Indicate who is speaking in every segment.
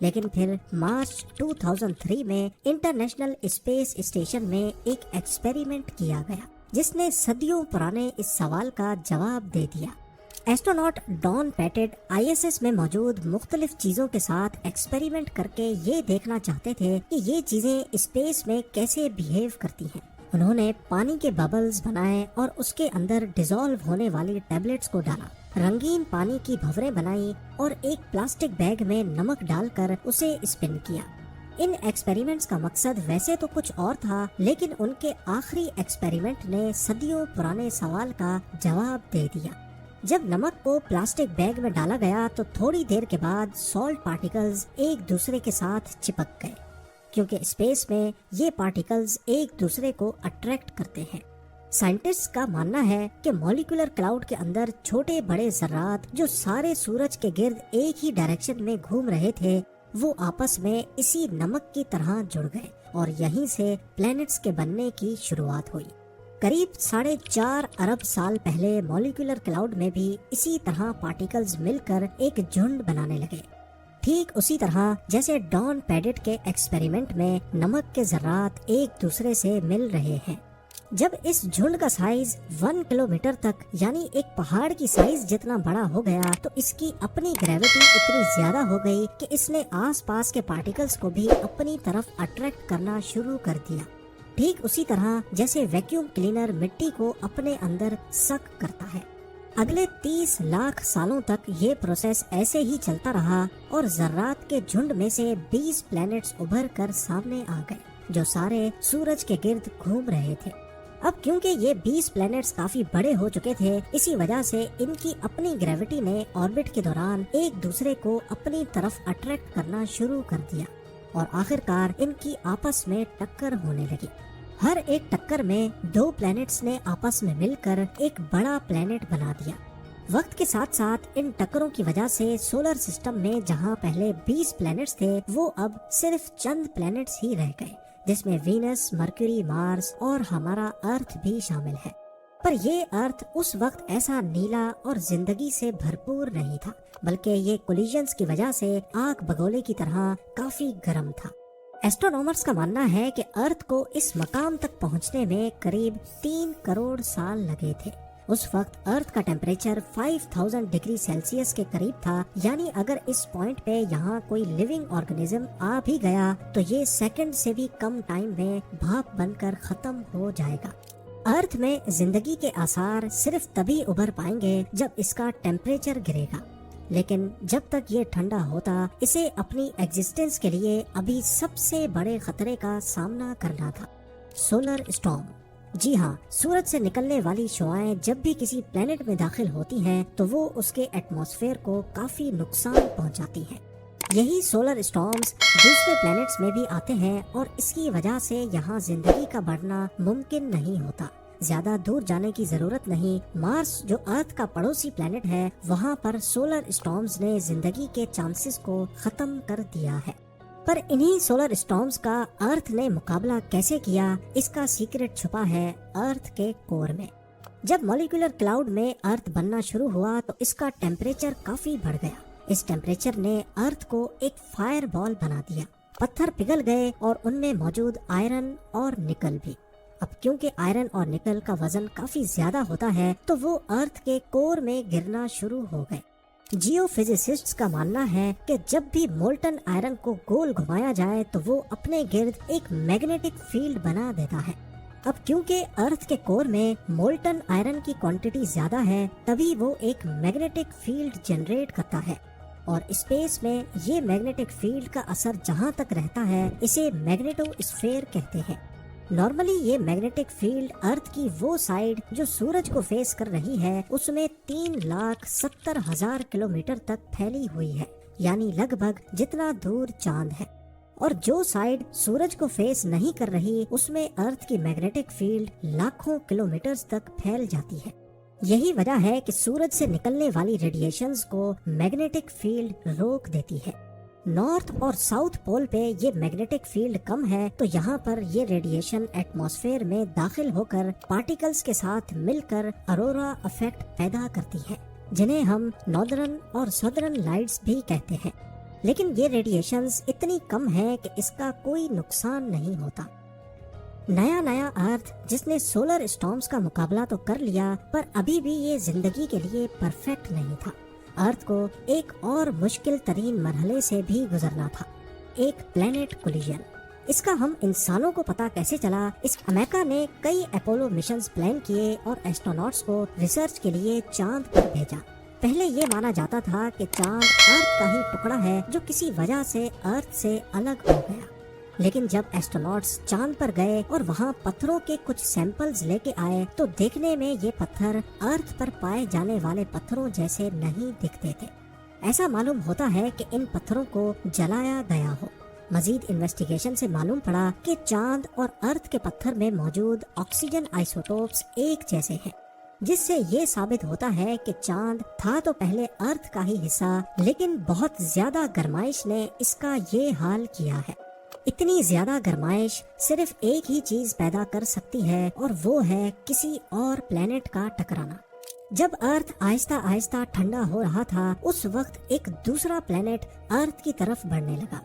Speaker 1: لیکن پھر مارچ 2003 میں انٹرنیشنل اسپیس اسٹیشن میں ایک ایکسپیریمنٹ کیا گیا جس نے صدیوں پرانے اس سوال کا جواب دے دیا۔ ایسٹروناٹ ڈان پیٹٹ ISS میں موجود مختلف چیزوں کے ساتھ ایکسپیریمنٹ کر کے یہ دیکھنا چاہتے تھے کہ یہ چیزیں اسپیس میں کیسے بیہیو کرتی ہیں۔ انہوں نے پانی کے ببلز بنائے اور اس کے اندر ڈیزالو ہونے والی ٹیبلٹس کو ڈالا، رنگین پانی کی بھنوریں بنائی اور ایک پلاسٹک بیگ میں نمک ڈال کر اسے اسپن کیا۔ ان ایکسپیریمنٹس کا مقصد ویسے تو کچھ اور تھا، لیکن ان کے آخری ایکسپیریمنٹ نے صدیوں پرانے سوال کا جواب دے دیا۔ جب نمک کو پلاسٹک بیگ میں ڈالا گیا تو تھوڑی دیر کے بعد سالٹ پارٹیکلز ایک دوسرے کے ساتھ چپک گئے، کیونکہ اسپیس میں یہ پارٹیکلز ایک دوسرے کو اٹریکٹ کرتے ہیں۔ سائنٹسٹ کا ماننا ہے کہ مالیکولر کلاؤڈ کے اندر چھوٹے بڑے ذرات جو سارے سورج کے گرد ایک ہی ڈائریکشن میں گھوم رہے تھے، وہ آپس میں اسی نمک کی طرح جڑ گئے اور یہیں سے پلینٹس کے بننے کی شروعات ہوئی۔ قریب 4.5 ارب سال پہلے مالیکولر کلاؤڈ میں بھی اسی طرح پارٹیکلز مل کر ایک جھنڈ بنانے لگے، ٹھیک اسی طرح جیسے ڈان پیڈٹ کے ایکسپیریمنٹ میں نمک کے ذرات ایک دوسرے سے مل رہے ہیں۔ جب اس جھنڈ کا سائز 1 کلومیٹر تک یعنی ایک پہاڑ کی سائز جتنا بڑا ہو گیا تو اس کی اپنی گریوٹی اتنی زیادہ ہو گئی کہ اس نے آس پاس کے پارٹیکلز کو بھی اپنی طرف اٹریکٹ کرنا شروع کر دیا، ٹھیک اسی طرح جیسے ویکیوم کلینر مٹی کو اپنے اندر سک کرتا ہے۔ اگلے 30 لاکھ سالوں تک یہ پروسیس ایسے ہی چلتا رہا اور ذرات کے جھنڈ میں سے 20 پلینٹس ابھر کر سامنے آ گئے جو سارے سورج کے گرد گھوم رہے تھے۔ اب کیونکہ یہ 20 پلینٹس کافی بڑے ہو چکے تھے، اسی وجہ سے ان کی اپنی گریوٹی نے آربٹ کے دوران ایک دوسرے کو اپنی طرف اٹریکٹ کرنا شروع کر دیا اور آخرکار ان کی آپس میں ٹکر ہونے لگی۔ ہر ایک ٹکر میں 2 پلینٹس نے آپس میں مل کر ایک بڑا پلینٹ بنا دیا۔ وقت کے ساتھ ساتھ ان ٹکروں کی وجہ سے سولر سسٹم میں جہاں پہلے 20 پلینٹس تھے وہ اب صرف چند پلینٹس ہی رہ گئے، جس میں وینس، مرکوری، مارس اور ہمارا ارتھ بھی شامل ہے۔ پر یہ ارتھ اس وقت ایسا نیلا اور زندگی سے بھرپور نہیں تھا، بلکہ یہ کولیجنز کی وجہ سے آگ بگولے کی طرح کافی گرم تھا۔ ایسٹرونامرز کا ماننا ہے کہ ارتھ کو اس مقام تک پہنچنے میں قریب 3 کروڑ سال لگے تھے۔ اس وقت ارتھ کا ٹیمپریچر 5000 ڈگری سیلسیس کے قریب تھا، یعنی اگر اس پوائنٹ پہ یہاں کوئی لیونگ آرگنزم آ بھی گیا تو یہ سیکنڈ سے بھی کم ٹائم میں بھاپ بن کر ختم ہو جائے گا۔ ارتھ میں زندگی کے آثار صرف تبھی ابھر پائیں گے جب اس کا ٹیمپریچر گرے گا، لیکن جب تک یہ ٹھنڈا ہوتا اسے اپنی ایگزسٹنس کے لیے ابھی سب سے بڑے خطرے کا سامنا کرنا تھا، سولر اسٹارم۔ جی ہاں، سورج سے نکلنے والی شعاعیں جب بھی کسی پلینٹ میں داخل ہوتی ہیں تو وہ اس کے ایٹماسفیئر کو کافی نقصان پہنچاتی ہیں۔ یہی سولر اسٹارمز دوسرے پلینٹس میں بھی آتے ہیں اور اس کی وجہ سے یہاں زندگی کا بڑھنا ممکن نہیں ہوتا۔ زیادہ دور جانے کی ضرورت نہیں، مارس جو ارتھ کا پڑوسی پلینٹ ہے وہاں پر سولر اسٹارمز نے زندگی کے چانسز کو ختم کر دیا ہے۔ پر انہی سولر اسٹارمز کا ارتھ نے مقابلہ کیسے کیا، اس کا سیکرٹ چھپا ہے ارتھ کے کور میں۔ جب مالیکولر کلاؤڈ میں ارتھ بننا شروع ہوا تو اس کا ٹیمپریچر کافی بڑھ گیا۔ اس ٹیمپریچر نے ارتھ کو ایک فائر بال بنا دیا، پتھر پگھل گئے اور ان میں موجود آئرن اور نکل بھی۔ اب کیونکہ آئرن اور نکل کا وزن کافی زیادہ ہوتا ہے تو وہ ارتھ کے کور میں گرنا شروع ہو گئے۔ جیو فزسسٹس کا ماننا ہے کہ جب بھی مولٹن آئرن کو گول گھمایا جائے تو وہ اپنے گرد ایک میگنیٹک فیلڈ بنا دیتا ہے۔ اب کیونکہ ارتھ کے کور میں مولٹن آئرن کی کوانٹٹی زیادہ ہے، تبھی وہ ایک میگنیٹک فیلڈ جنریٹ کرتا ہے، اور اسپیس میں یہ میگنیٹک فیلڈ کا اثر جہاں تک رہتا ہے اسے میگنیٹو اسفیئر کہتے ہیں۔ نارملی یہ میگنیٹک فیلڈ ارتھ کی وہ سائیڈ جو سورج کو فیس کر رہی ہے اس میں 3,70,000 کلومیٹر تک پھیلی ہوئی ہے، یعنی لگ بھگ جتنا دور چاند ہے، اور جو سائیڈ سورج کو فیس نہیں کر رہی اس میں ارتھ کی میگنیٹک فیلڈ لاکھوں کلومیٹرز تک پھیل جاتی ہے۔ یہی وجہ ہے کہ سورج سے نکلنے والی ریڈیشنز کو میگنیٹک فیلڈ روک دیتی ہے۔ نارتھ اور ساؤتھ پول پہ یہ میگنیٹک فیلڈ کم ہے تو یہاں پر یہ ریڈیشن ایٹماسفیئر میں داخل ہو کر پارٹیکلز کے ساتھ مل کر اورورا ایفیکٹ پیدا کرتی ہے، جنہیں ہم ناردرن اور سدرن لائٹس بھی کہتے ہیں۔ لیکن یہ ریڈیشنز اتنی کم ہے کہ اس کا کوئی نقصان نہیں ہوتا۔ نیا ارتھ جس نے سولر اسٹارمز کا مقابلہ تو کر لیا، پر ابھی بھی یہ زندگی کے لیے پرفیکٹ نہیں تھا۔ ارتھ کو ایک اور مشکل ترین مرحلے سے بھی گزرنا تھا، ایک پلینٹ کولیجن۔ اس کا ہم انسانوں کو پتہ کیسے چلا؟ اس امریکہ نے کئی اپولو مشنز پلان کیے اور ایسٹروناٹس کو ریسرچ کے لیے چاند پر بھیجا۔ پہلے یہ مانا جاتا تھا کہ چاند ارتھ کا ہی ٹکڑا ہے جو کسی وجہ سے ارتھ سے الگ ہو گیا، لیکن جب ایسٹروناٹس چاند پر گئے اور وہاں پتھروں کے کچھ سیمپلز لے کے آئے تو دیکھنے میں یہ پتھر ارتھ پر پائے جانے والے پتھروں جیسے نہیں دکھتے تھے۔ ایسا معلوم ہوتا ہے کہ ان پتھروں کو جلایا گیا ہو۔ مزید انویسٹیگیشن سے معلوم پڑا کہ چاند اور ارتھ کے پتھر میں موجود آکسیجن آئسوٹوپس ایک جیسے ہیں، جس سے یہ ثابت ہوتا ہے کہ چاند تھا تو پہلے ارتھ کا ہی حصہ، لیکن بہت زیادہ گرمائش نے اس کا یہ حال کیا ہے۔ اتنی زیادہ گرمائش صرف ایک ہی چیز پیدا کر سکتی ہے، اور وہ ہے کسی اور پلینٹ کا ٹکرانا۔ جب ارتھ آہستہ آہستہ ٹھنڈا ہو رہا تھا، اس وقت ایک دوسرا پلینٹ ارتھ کی طرف بڑھنے لگا۔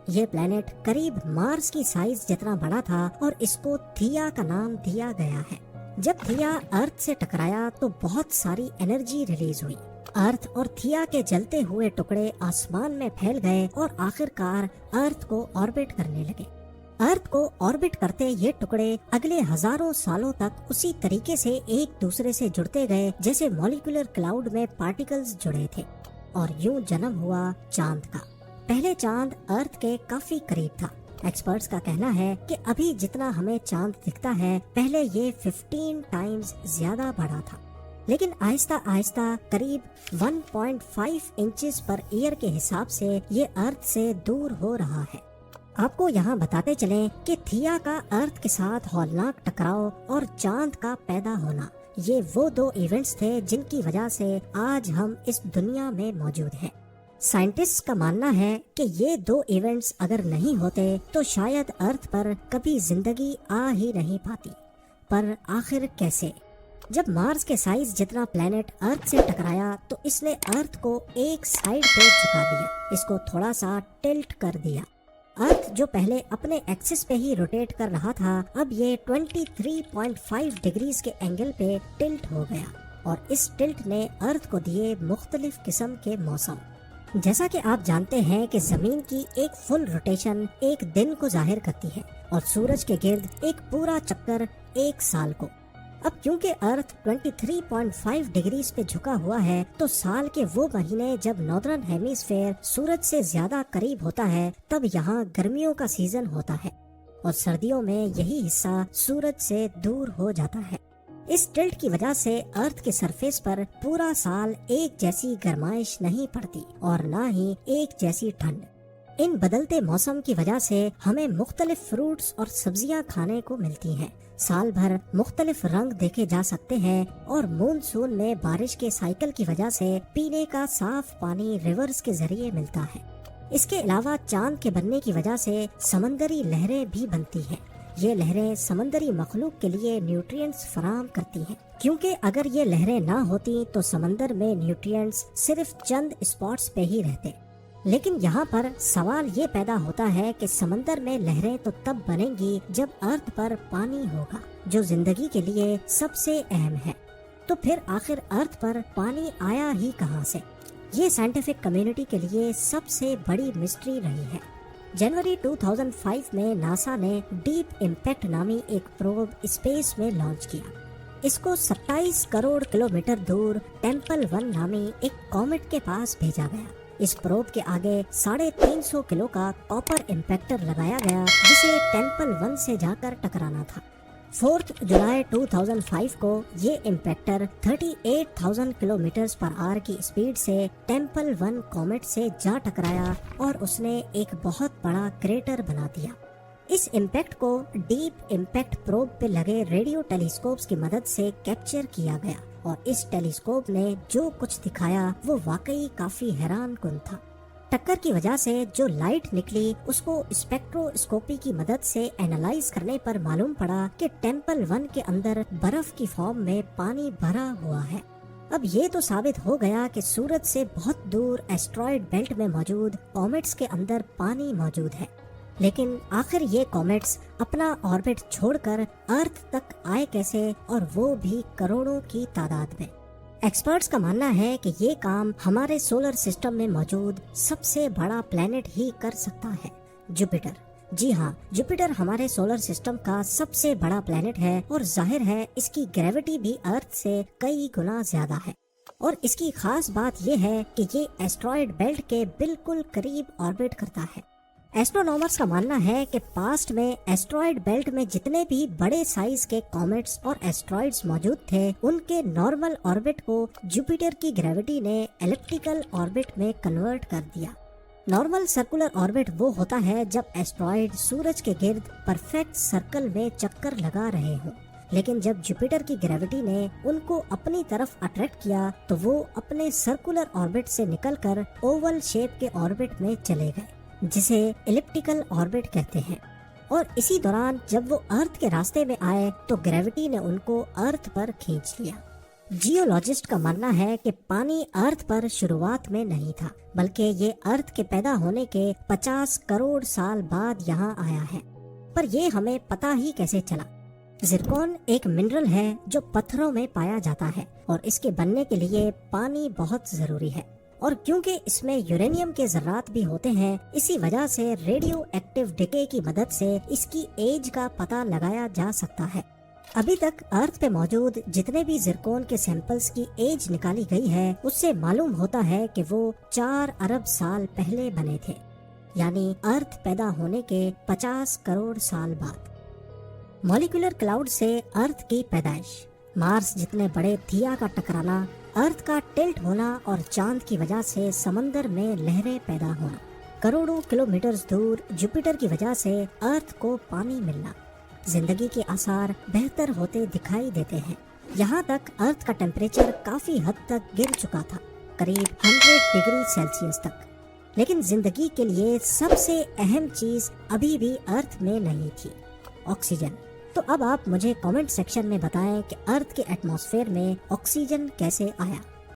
Speaker 1: یہ پلینٹ قریب مارس کی سائز جتنا بڑا تھا اور اس کو تھیا کا نام دیا گیا ہے۔ جب تھیا ارتھ سے ٹکرایا تو بہت ساری انرجی ریلیز ہوئی۔ ارتھ اور تھیا کے جلتے ہوئے ٹکڑے آسمان میں پھیل گئے اور آخر کار ارتھ کو آربٹ کرنے لگے۔ ارتھ کو آربٹ کرتے یہ ٹکڑے اگلے ہزاروں سالوں تک اسی طریقے سے ایک دوسرے سے جڑتے گئے جیسے مالیکولر کلاؤڈ میں پارٹیکلز جڑے تھے، اور یوں جنم ہوا چاند کا۔ پہلے چاند ارتھ کے کافی قریب تھا۔ ایکسپرٹس کا کہنا ہے کہ ابھی جتنا ہمیں چاند دکھتا ہے، پہلے یہ 15 ٹائمز زیادہ بڑا تھا، لیکن آہستہ آہستہ قریب 1.5 انچز پر ایئر کے حساب سے یہ ارتھ سے دور ہو رہا ہے۔ آپ کو یہاں بتاتے چلیں کہ تھیا کا ارتھ کے ساتھ ہولناک ٹکراؤ اور چاند کا پیدا ہونا، یہ وہ دو ایونٹس تھے جن کی وجہ سے آج ہم اس دنیا میں موجود ہیں۔ سائنٹسٹ کا ماننا ہے کہ یہ دو ایونٹس اگر نہیں ہوتے تو شاید ارتھ پر کبھی زندگی آ ہی نہیں پاتی۔ پر آخر کیسے؟ جب مارس کے سائز جتنا پلینٹ ارتھ سے ٹکرایا تو اس نے ارتھ کو ایک سائڈ پہ جھکا دیا، اس کو تھوڑا سا ٹلٹ کر دیا۔ ارتھ جو پہلے اپنے ایکسس پہ ہی روٹیٹ کر رہا تھا، اب یہ 23.5 ڈگریز کے اینگل پہ ٹلٹ ہو گیا، اور اس ٹلٹ نے ارتھ کو دیے مختلف قسم کے موسم۔ جیسا کہ آپ جانتے ہیں کہ زمین کی ایک فل روٹیشن ایک دن کو ظاہر کرتی ہے، اور سورج کے گرد ایک پورا چکر ایک سال کو۔ اب کیونکہ ارتھ 23.5 ڈگریز پہ جھکا ہوا ہے، تو سال کے وہ مہینے جب ناردرن ہیمیسفیئر سورج سے زیادہ قریب ہوتا ہے، تب یہاں گرمیوں کا سیزن ہوتا ہے، اور سردیوں میں یہی حصہ سورج سے دور ہو جاتا ہے۔ اس ٹلٹ کی وجہ سے ارتھ کے سرفیس پر پورا سال ایک جیسی گرمائش نہیں پڑتی اور نہ ہی ایک جیسی ٹھنڈ۔ ان بدلتے موسم کی وجہ سے ہمیں مختلف فروٹس اور سبزیاں کھانے کو ملتی ہیں، سال بھر مختلف رنگ دیکھے جا سکتے ہیں، اور مونسون میں بارش کے سائیکل کی وجہ سے پینے کا صاف پانی ریورز کے ذریعے ملتا ہے۔ اس کے علاوہ چاند کے بننے کی وجہ سے سمندری لہریں بھی بنتی ہیں۔ یہ لہریں سمندری مخلوق کے لیے نیوٹرینٹس فراہم کرتی ہیں، کیونکہ اگر یہ لہریں نہ ہوتی تو سمندر میں نیوٹرینٹس صرف چند اسپاٹس پہ ہی رہتے۔ لیکن یہاں پر سوال یہ پیدا ہوتا ہے کہ سمندر میں لہریں تو تب بنیں گی جب ارتھ پر پانی ہوگا، جو زندگی کے لیے سب سے اہم ہے۔ تو پھر آخر ارتھ پر پانی آیا ہی کہاں سے؟ یہ سائنٹیفک کمیونٹی کے لیے سب سے بڑی مسٹری رہی ہے۔ جنوری 2005 میں ناسا نے ڈیپ امپیکٹ نامی ایک پروب اسپیس میں لانچ کیا۔ اس کو 27 کروڑ کلومیٹر دور ٹیمپل 1 نامی ایک کومٹ کے پاس بھیجا گیا۔ اس پروب کے آگے 350 کلو کا کاپر امپیکٹر لگایا گیا، جسے ٹیمپل 1 سے جا کر ٹکرانا تھا۔ 4 جولائی 2005 کو یہ امپیکٹر 38,000 کلومیٹرز پر آور کی اسپیڈ سے ٹیمپل 1 کومٹ سے جا ٹکرایا، اور اس نے ایک بہت بڑا کریٹر بنا دیا۔ اس امپیکٹ کو ڈیپ امپیکٹ پروب پہ لگے ریڈیو ٹیلیسکوپس کی مدد سے کیپچر کیا گیا، اور اس ٹیلیسکوپ نے جو کچھ دکھایا وہ واقعی کافی حیران کن تھا۔ ٹکر کی وجہ سے جو لائٹ نکلی، اس کو اسپیکٹروسکوپی کی مدد سے اینالائز کرنے پر معلوم پڑا کہ ٹیمپل 1 کے اندر برف کی فارم میں پانی بھرا ہوا ہے۔ اب یہ تو ثابت ہو گیا کہ سورج سے بہت دور ایسٹرائڈ بیلٹ میں موجود کومیٹس کے اندر پانی موجود ہے، لیکن آخر یہ کومیٹس اپنا آربٹ چھوڑ کر ارتھ تک آئے کیسے، اور وہ بھی کروڑوں کی تعداد میں۔ ایکسپرٹس کا ماننا ہے کہ یہ کام ہمارے سولر سسٹم میں موجود سب سے بڑا پلینٹ ہی کر سکتا ہے، جوپیٹر۔ جی ہاں، جوپیٹر ہمارے سولر سسٹم کا سب سے بڑا پلینٹ ہے، اور ظاہر ہے اس کی گریوٹی بھی ارتھ سے کئی گنا زیادہ ہے، اور اس کی خاص بات یہ ہے کہ یہ ایسٹرائڈ بیلٹ کے بالکل قریب آربٹ کرتا ہے۔ ایسٹرونامرز کا ماننا ہے کہ پاسٹ میں ایسٹرائڈ بیلٹ میں جتنے بھی بڑے سائز کے کومیٹس اور ایسٹرائڈز موجود تھے، ان کے نارمل آربٹ کو جوپیٹر کی گریوٹی نے ایلپٹیکل آربٹ میں کنورٹ کر دیا۔ نارمل سرکولر آربٹ وہ ہوتا ہے جب ایسٹرائڈ سورج کے گرد پرفیکٹ سرکل میں چکر لگا رہے ہوں، لیکن جب جوپیٹر کی گریوٹی نے ان کو اپنی طرف اٹریکٹ کیا تو وہ اپنے سرکولر آربٹ سے نکل کر اوول شیپ کے آربٹ میں چلے گئے، جسے ایلپٹیکل آربٹ کہتے ہیں۔ اور اسی دوران جب وہ ارتھ کے راستے میں آئے تو گریوٹی نے ان کو ارتھ پر کھینچ لیا۔ جیولوجسٹ کا ماننا ہے کہ پانی ارتھ پر شروعات میں نہیں تھا، بلکہ یہ ارتھ کے پیدا ہونے کے 50 کروڑ سال بعد یہاں آیا ہے۔ پر یہ ہمیں پتہ ہی کیسے چلا؟ زرکون ایک منرل ہے جو پتھروں میں پایا جاتا ہے، اور اس کے بننے کے لیے پانی بہت ضروری ہے، اور کیونکہ اس میں یورینیم کے ذرات بھی ہوتے ہیں، اسی وجہ سے ریڈیو ایکٹیو ڈیکے کی مدد سے اس کی ایج کا پتہ لگایا جا سکتا ہے۔ ابھی تک ارتھ پہ موجود جتنے بھی زرکون کے سیمپلز کی ایج نکالی گئی ہے، اس سے معلوم ہوتا ہے کہ وہ 4 ارب سال پہلے بنے تھے، یعنی ارتھ پیدا ہونے کے 50 کروڑ سال بعد۔ مولیکولر کلاؤڈ سے ارتھ کی پیدائش، مارس جتنے بڑے تھیا کا ٹکرانا، ارتھ کا ٹلٹ ہونا، اور چاند کی وجہ سے سمندر میں لہریں پیدا ہونا، کروڑوں کلومیٹرز دور جوپیٹر کی وجہ سے ارتھ کو پانی ملنا، زندگی کے آثار بہتر ہوتے دکھائی دیتے ہیں۔ یہاں تک ارتھ کا ٹیمپریچر کافی حد تک گر چکا تھا، قریب 100 ڈگری سیلسیس تک، لیکن زندگی کے لیے سب سے اہم چیز ابھی بھی ارتھ میں نہیں تھی، آکسیجن۔ تو اب آپ مجھے کامنٹ سیکشن میں بتائیں کہ ارتھ کے ایٹماسفیئر میں آکسیجن کیسے آیا۔